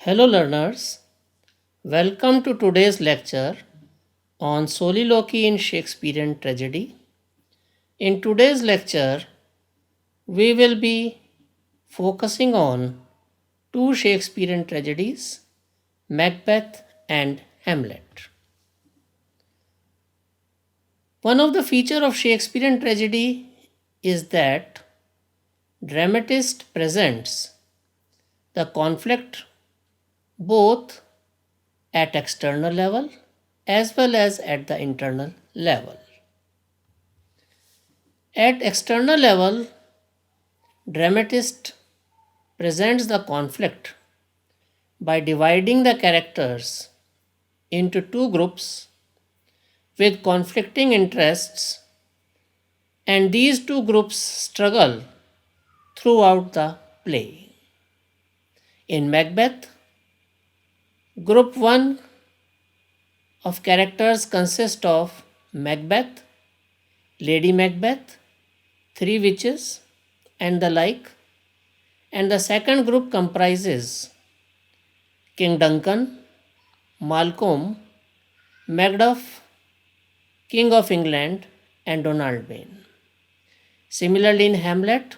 Hello, learners. Welcome to today's lecture on soliloquy in Shakespearean tragedy. In today's lecture, we will be focusing on two Shakespearean tragedies, Macbeth and Hamlet. One of the features of Shakespearean tragedy is that dramatist presents the conflict both at external level as well as at the internal level. At external level, dramatist presents the conflict by dividing the characters into two groups with conflicting interests, and these two groups struggle throughout the play. In Macbeth, group 1 of characters consists of Macbeth, Lady Macbeth, three witches, and the like, and the second group comprises King Duncan, Malcolm, Macduff, King of England, and Donald Wayne. Similarly, in Hamlet,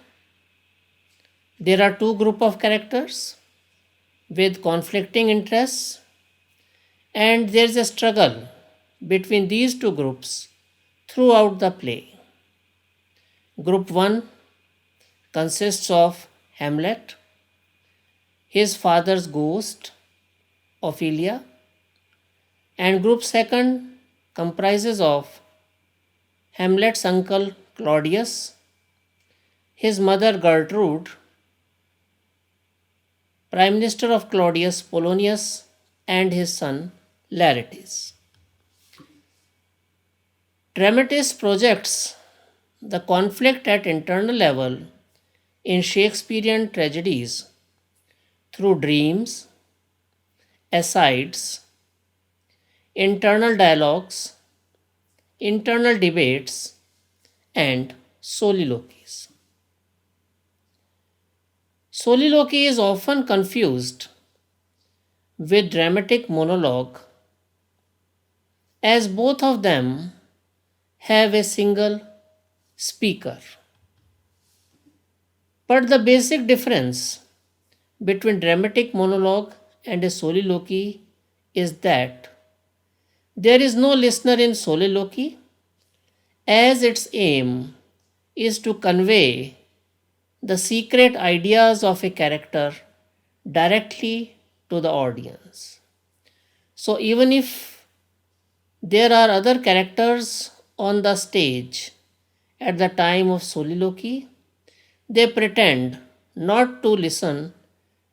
there are two groups of characters with conflicting interests, and there is a struggle between these two groups throughout the play. Group 1 consists of Hamlet, his father's ghost, Ophelia, and group 2 comprises of Hamlet's uncle Claudius, his mother Gertrude, Prime Minister of Claudius Polonius, and his son Laertes. Dramatist projects the conflict at internal level in Shakespearean tragedies through dreams, asides, internal dialogues, internal debates, and soliloquies. Soliloquy is often confused with dramatic monologue, as both of them have a single speaker. But the basic difference between dramatic monologue and a soliloquy is that there is no listener in soliloquy, as its aim is to convey the secret ideas of a character directly to the audience. So, even if there are other characters on the stage at the time of soliloquy, they pretend not to listen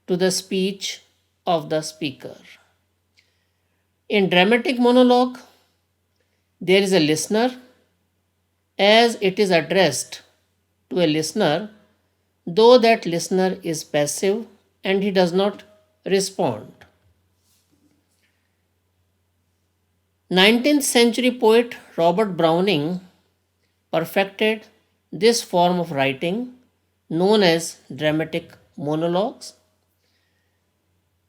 to the speech of the speaker. In dramatic monologue, there is a listener, as it is addressed to a listener, though that listener is passive and he does not respond. 19th century poet Robert Browning perfected this form of writing known as dramatic monologues.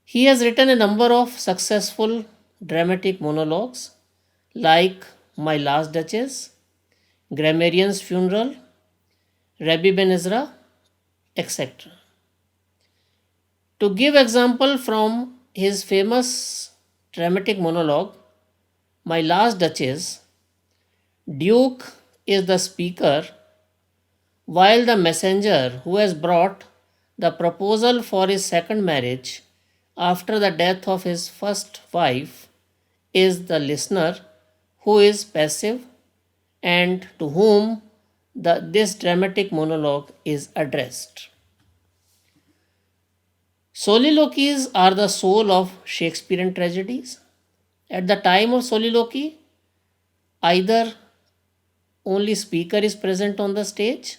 He has written a number of successful dramatic monologues like My Last Duchess, Grammarian's Funeral, Rabbi Ben Ezra, etc. To give example from his famous dramatic monologue, My Last Duchess, Duke is the speaker, while the messenger who has brought the proposal for his second marriage after the death of his first wife is the listener who is passive and to whom this dramatic monologue is addressed. Soliloquies are the soul of Shakespearean tragedies. At the time of soliloquy, either only speaker is present on the stage,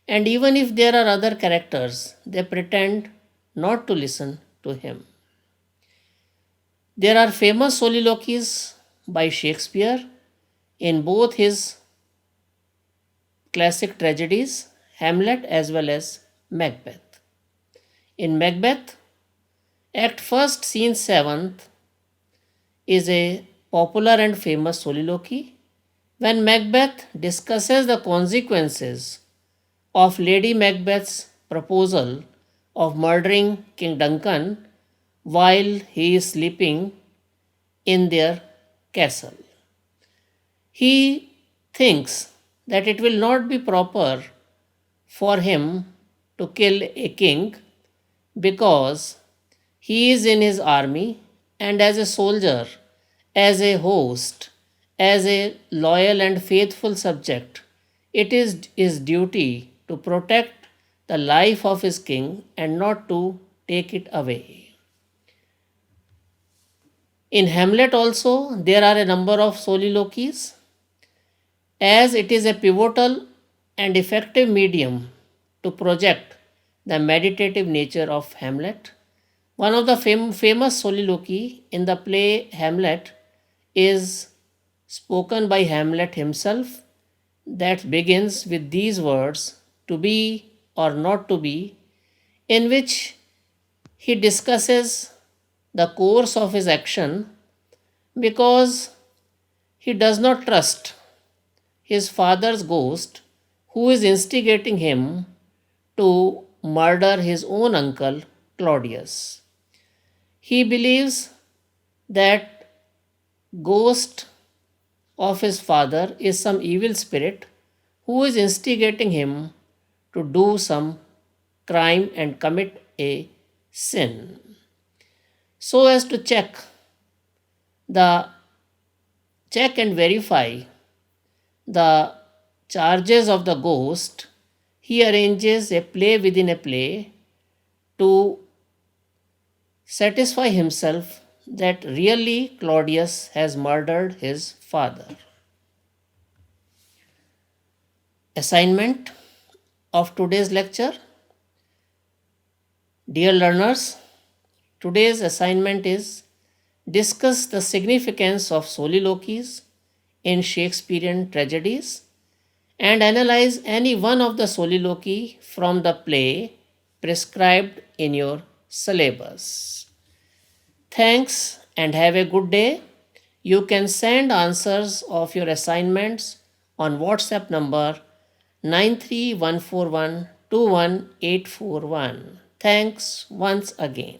and even if there are other characters, they pretend not to listen to him. There are famous soliloquies by Shakespeare in both his classic tragedies, Hamlet as well as Macbeth. In Macbeth, Act 1st, Scene 7th is a popular and famous soliloquy when Macbeth discusses the consequences of Lady Macbeth's proposal of murdering King Duncan while he is sleeping in their castle. He thinks that it will not be proper for him to kill a king because he is in his army and as a soldier, as a host, as a loyal and faithful subject. It is his duty to protect the life of his king and not to take it away. In Hamlet also, there are a number of soliloquies. As it is a pivotal and effective medium to project the meditative nature of Hamlet, one of the famous soliloquy in the play Hamlet is spoken by Hamlet himself that begins with these words, to be or not to be, in which he discusses the course of his action because he does not trust his father's ghost who is instigating him to murder his own uncle Claudius. He believes that ghost of his father is some evil spirit who is instigating him to do some crime and commit a sin. So as to the check and verify the charges of the ghost, he arranges a play within a play to satisfy himself that really Claudius has murdered his father. Assignment of today's lecture. Dear learners, today's assignment is discuss the significance of soliloquies in Shakespearean tragedies and analyze any one of the soliloquy from the play prescribed in your syllabus. Thanks and have a good day. You can send answers of your assignments on WhatsApp number 93141 21841. Thanks once again.